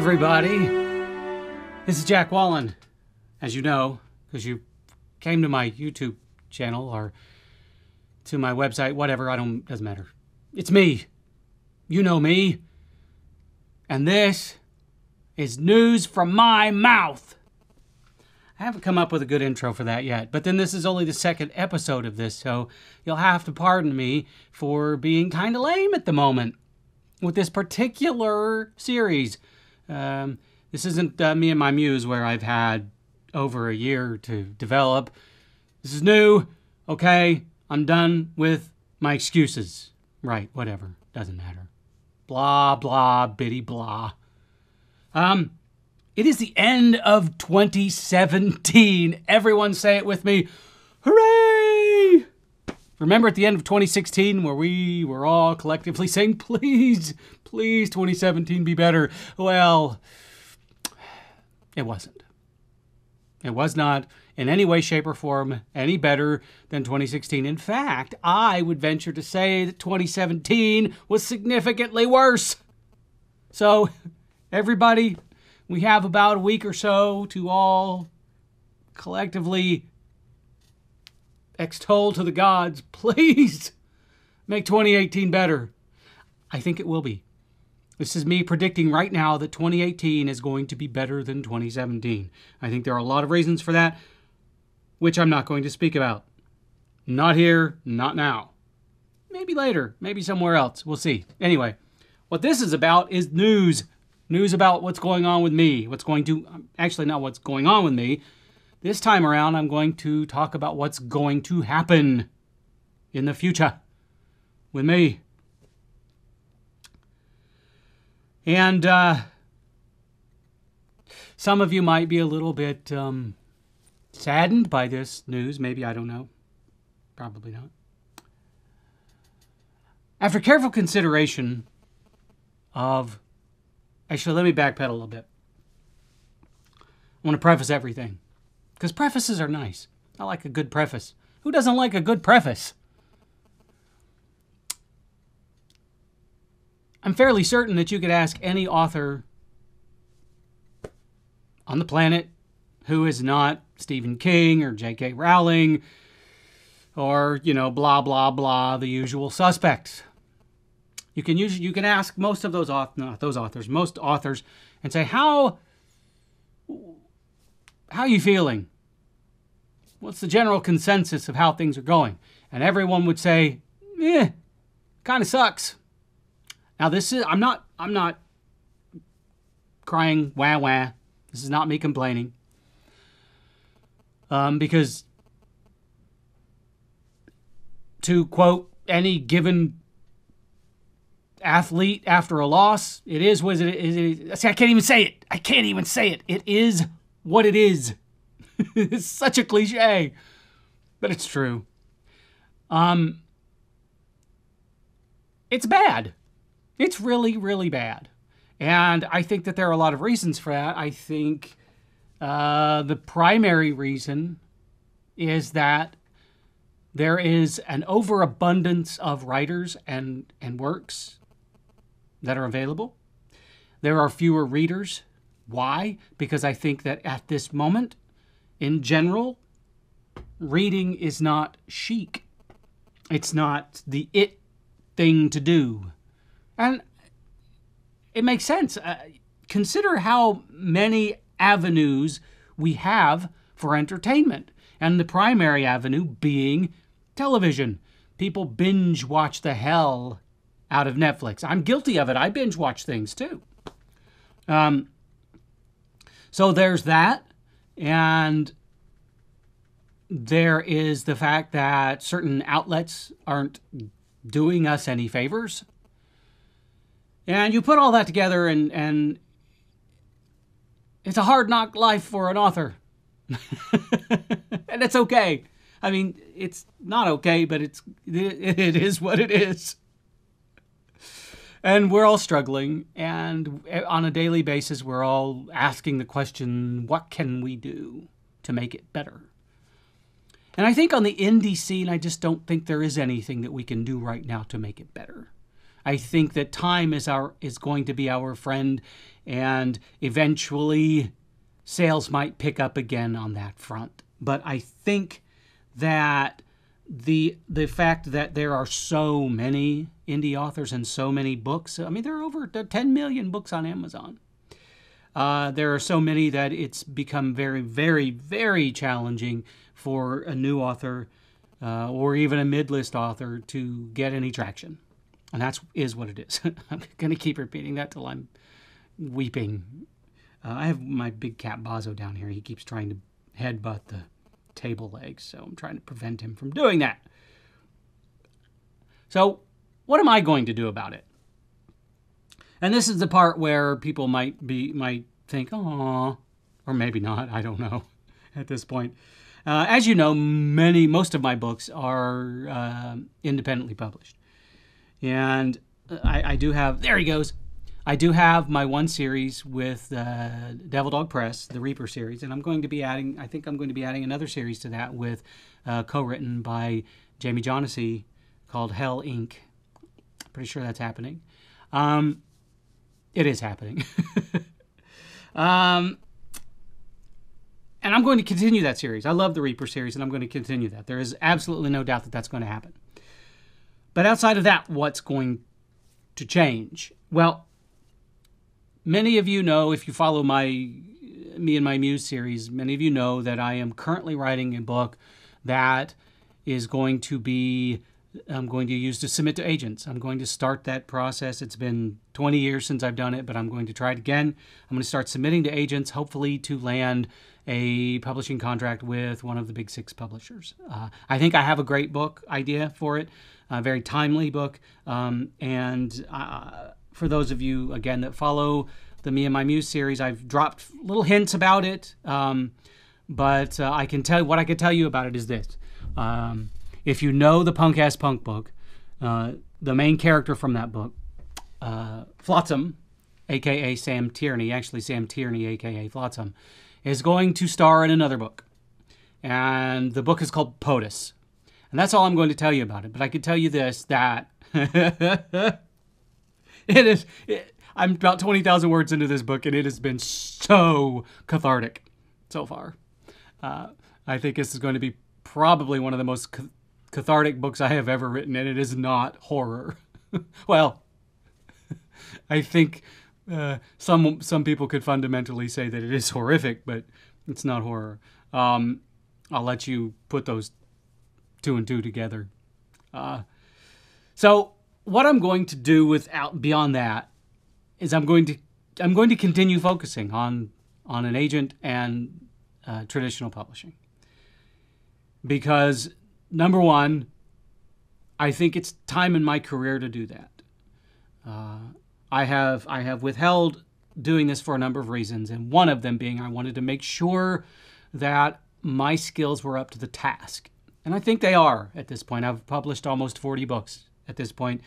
everybody. This is Jack Wallen, as you know, because you came to my YouTube channel or to my website, whatever, doesn't matter. It's me. You know me. And this is news from my mouth. I haven't come up with a good intro for that yet, but then this is only the second episode of this, so you'll have to pardon me for being kind of lame at the moment with this particular series. This isn't Me and My Muse, where I've had over a year to develop. This is new. Okay, I'm done with my excuses. Right, whatever. Doesn't matter. Blah, blah, bitty, blah. It is the end of 2017. Everyone say it with me. Hooray! Remember at the end of 2016 where we were all collectively saying, please, please, 2017 be better. Well, it wasn't. It was not in any way, shape, or form any better than 2016. In fact, I would venture to say that 2017 was significantly worse. So, everybody, we have about a week or so to all collectively extol to the gods, please make 2018 better. I think it will be. This is me predicting right now that 2018 is going to be better than 2017. I think there are a lot of reasons for that, which I'm not going to speak about. Not here, not now. Maybe later, maybe somewhere else. We'll see. Anyway, what this is about is news. News about what's going on with me. Actually not what's going on with me. This time around, I'm going to talk about what's going to happen in the future with me. And some of you might be a little bit saddened by this news. Maybe, I don't know. Probably not. After careful consideration of... Actually, let me backpedal a little bit. I want to preface everything. Because prefaces are nice. I like a good preface. Who doesn't like a good preface? I'm fairly certain that you could ask any author on the planet who is not Stephen King or J.K. Rowling or, blah, blah, blah, the usual suspects. You can ask most of most authors and say, how are you feeling? What's the general consensus of how things are going? And everyone would say, kind of sucks. Now I'm not crying wah wah. This is not me complaining. Because to quote any given athlete after a loss, it is what it is. See, I can't even say it. It is what it is. It's such a cliche, but it's true. It's bad. It's really, really bad. And I think that there are a lot of reasons for that. I think the primary reason is that there is an overabundance of writers and works that are available. There are fewer readers. Why? Because I think that at this moment, in general, reading is not chic. It's not the it thing to do. And it makes sense. Consider how many avenues we have for entertainment. And the primary avenue being television. People binge watch the hell out of Netflix. I'm guilty of it. I binge watch things too. So there's that. And there is the fact that certain outlets aren't doing us any favors. And you put all that together and it's a hard knock life for an author. And it's okay. I mean, it's not okay, but it is what it is. And we're all struggling, and on a daily basis, we're all asking the question, what can we do to make it better? And I think on the indie scene, I just don't think there is anything that we can do right now to make it better. I think that time is going to be our friend, and eventually sales might pick up again on that front. But I think that the fact that there are so many indie authors and so many books, I mean, there are over 10 million books on Amazon. There are so many that it's become very, very, very challenging for a new author or even a mid-list author to get any traction. And that is what it is. I'm going to keep repeating that till I'm weeping. I have my big cat Bazo down here. He keeps trying to headbutt the table legs, so I'm trying to prevent him from doing that. So what am I going to do about it? And this is the part where people might think, "Aw," or maybe not. I don't know at this point. As you know, most of my books are independently published. And I do have, there he goes. I do have my one series with Devil Dog Press, the Reaper series, and I think I'm going to be adding another series to that with co-written by Jamie Jonassy called Hell Inc. Pretty sure that's happening. It is happening. And I'm going to continue that series. I love the Reaper series, and I'm going to continue that. There is absolutely no doubt that that's going to happen. But outside of that, what's going to change? Well, many of you know, if you follow Me and My Muse series, many of you know that I am currently writing a book that is going to be, I'm going to use to submit to agents. I'm going to start that process. It's been 20 years since I've done it, but I'm going to try it again. I'm going to start submitting to agents, hopefully to land a publishing contract with one of the big 6 publishers. I think I have a great book idea for it, a very timely book. And for those of you, again, that follow the Me and My Muse series, I've dropped little hints about it. But I can tell what I can tell you about it is this. If you know the Punk Ass Punk book, the main character from that book, Flotsam, a.k.a. Sam Tierney, actually Sam Tierney, a.k.a. Flotsam, is going to star in another book. And the book is called POTUS. And that's all I'm going to tell you about it. But I can tell you this, that I'm about 20,000 words into this book, and it has been so cathartic so far. I think this is going to be probably one of the most cathartic books I have ever written, and it is not horror. Well, I think some people could fundamentally say that it is horrific, but it's not horror. I'll let you put those 2 and 2 together. So what I'm going to do beyond that is I'm going to continue focusing on an agent and traditional publishing. Because number one, I think it's time in my career to do that. I have withheld doing this for a number of reasons, and one of them being I wanted to make sure that my skills were up to the task. And I think they are at this point. I've published almost 40 books at this point,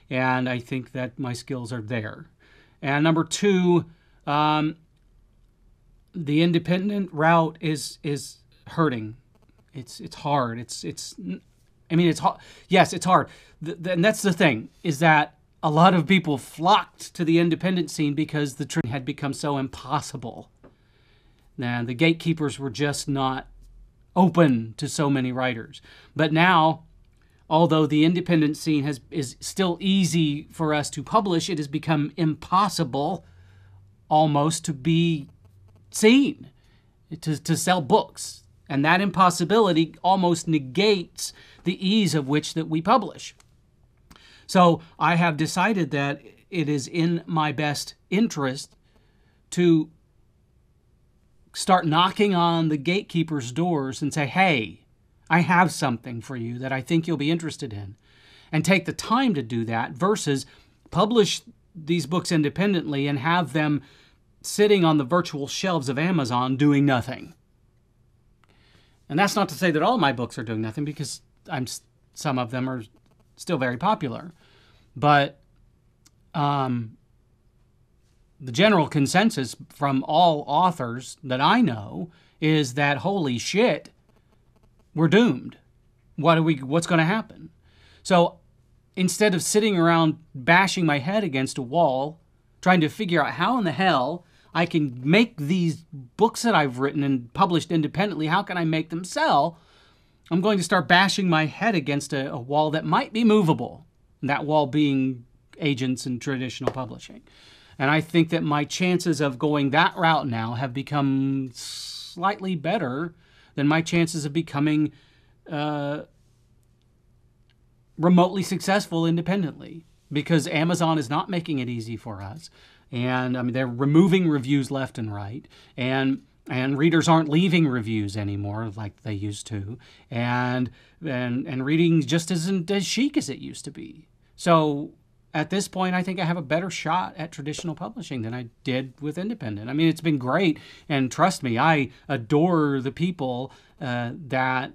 and I think that my skills are there. And number two, the independent route is hurting. It's hard. It's hard. Yes, it's hard. And that's the thing, is that a lot of people flocked to the independent scene because the trend had become so impossible. Now, the gatekeepers were just not open to so many writers. But now, although the independent scene is still easy for us to publish, it has become impossible almost to be seen, to sell books. And that impossibility almost negates the ease of which that we publish. So I have decided that it is in my best interest to start knocking on the gatekeepers' doors and say, hey, I have something for you that I think you'll be interested in. And take the time to do that versus publish these books independently and have them sitting on the virtual shelves of Amazon doing nothing. And that's not to say that all my books are doing nothing, because some of them are still very popular. But the general consensus from all authors that I know is that, holy shit, we're doomed. What's going to happen? So instead of sitting around bashing my head against a wall, trying to figure out how in the hell I can make these books that I've written and published independently, how can I make them sell? I'm going to start bashing my head against a wall that might be movable, that wall being agents and traditional publishing. And I think that my chances of going that route now have become slightly better than my chances of becoming remotely successful independently, because Amazon is not making it easy for us. And I mean, they're removing reviews left and right, and readers aren't leaving reviews anymore like they used to, and reading just isn't as chic as it used to be. So at this point, I think I have a better shot at traditional publishing than I did with independent. I mean, it's been great, and trust me, I adore the people that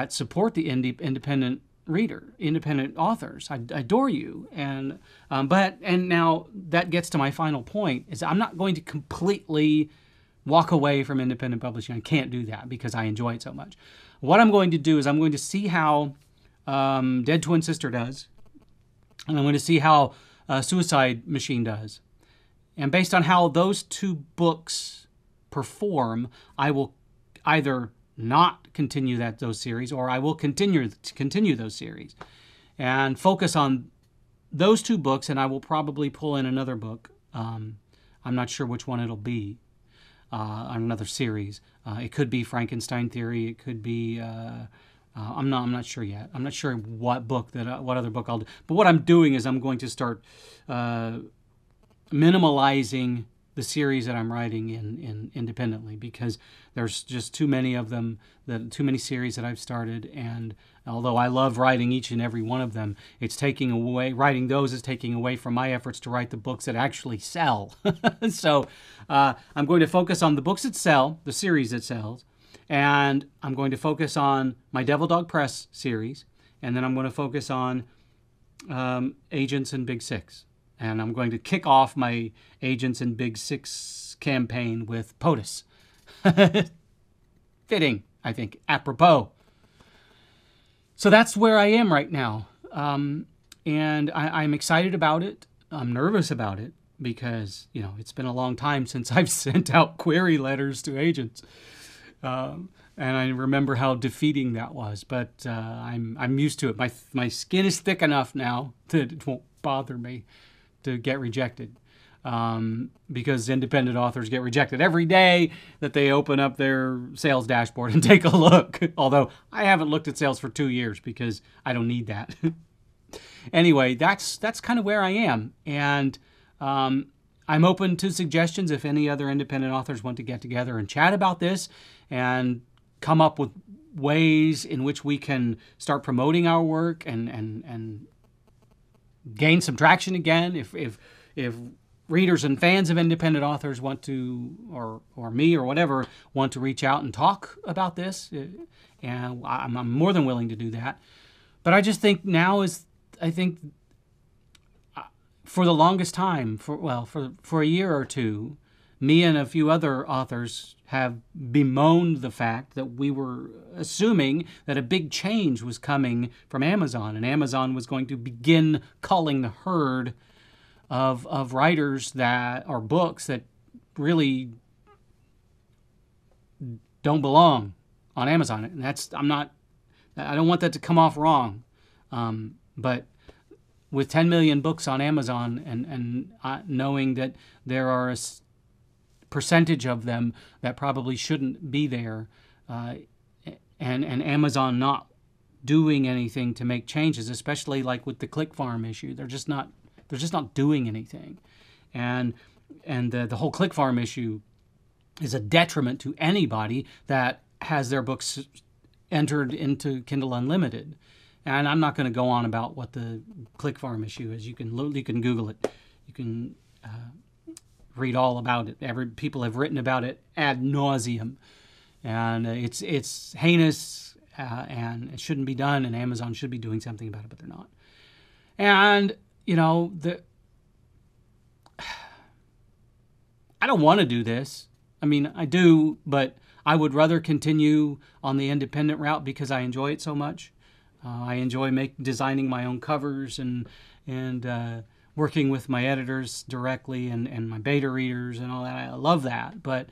support the independent reader, independent authors. I adore you, and now that gets to my final point: is I'm not going to completely walk away from independent publishing. I can't do that because I enjoy it so much. What I'm going to do is I'm going to see how Dead Twin Sister does, and I'm going to see how Suicide Machine does. And based on how those two books perform, I will either not continue those series, or I will continue those series and focus on those two books, and I will probably pull in another book. I'm not sure which one it'll be. On another series. It could be Frankenstein Theory. It could be I'm not sure yet. I'm not sure what other book I'll do. But what I'm doing is I'm going to start minimalizing the series that I'm writing in independently, because there's just too many of them, too many series that I've started, and although I love writing each and every one of them, writing those is taking away from my efforts to write the books that actually sell. So I'm going to focus on the books that sell, the series that sells, and I'm going to focus on my Devil Dog Press series, and then I'm going to focus on Agents in Big Six. And I'm going to kick off my Agents in Big Six campaign with POTUS. Fitting, I think, apropos. So that's where I am right now. And I'm excited about it. I'm nervous about it because, it's been a long time since I've sent out query letters to agents. And I remember how defeating that was. But I'm used to it. My skin is thick enough now that it won't bother me to get rejected, because independent authors get rejected every day that they open up their sales dashboard and take a look. Although I haven't looked at sales for 2 years because I don't need that. Anyway, that's kind of where I am, and I'm open to suggestions if any other independent authors want to get together and chat about this and come up with ways in which we can start promoting our work and gain some traction again. If readers and fans of independent authors want to, or me or whatever, want to reach out and talk about this, and I'm more than willing to do that. But I just think now is, for the longest time, for a year or two, me and a few other authors have bemoaned the fact that we were assuming that a big change was coming from Amazon, and Amazon was going to begin culling the herd of writers or books that really don't belong on Amazon. And I don't want that to come off wrong. But with 10 million books on Amazon, and knowing that there are a percentage of them that probably shouldn't be there, and Amazon not doing anything to make changes, especially like with the click farm issue, they're just not doing anything, and the whole click farm issue is a detriment to anybody that has their books entered into Kindle Unlimited. And I'm not going to go on about what the click farm issue is. You can Google it. You can read all about it. People have written about it ad nauseum, and it's heinous, and it shouldn't be done. And Amazon should be doing something about it, but they're not. And I don't want to do this. I mean, I do, but I would rather continue on the independent route because I enjoy it so much. I enjoy designing my own covers and working with my editors directly and my beta readers and all that. I love that. But,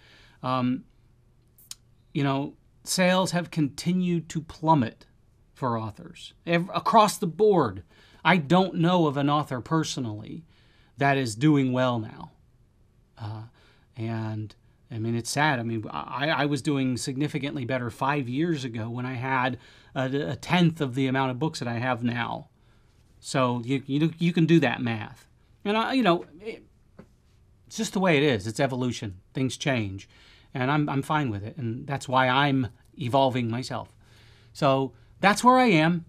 sales have continued to plummet for authors across the board. I don't know of an author personally that is doing well now. And I mean, it's sad. I mean, I was doing significantly better 5 years ago when I had a tenth of the amount of books that I have now. So you can do that math. And it's just the way it is. It's evolution. Things change, and I'm fine with it. And that's why I'm evolving myself. So that's where I am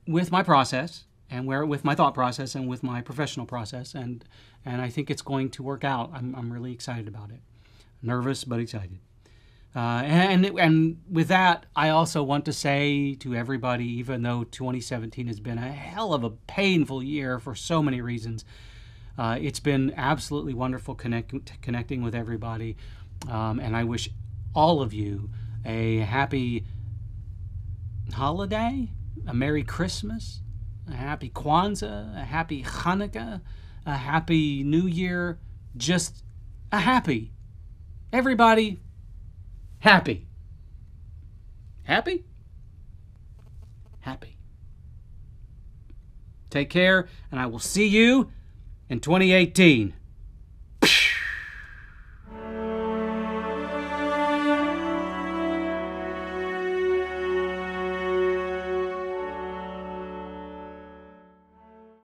with my process, and with my thought process, and with my professional process, and I think it's going to work out. I'm really excited about it. Nervous but excited. And with that, I also want to say to everybody, even though 2017 has been a hell of a painful year for so many reasons, it's been absolutely wonderful connecting with everybody, and I wish all of you a happy holiday, a Merry Christmas, a happy Kwanzaa, a happy Hanukkah, a happy New Year, just a happy. Everybody happy. Happy? Happy. Take care, and I will see you in 2018.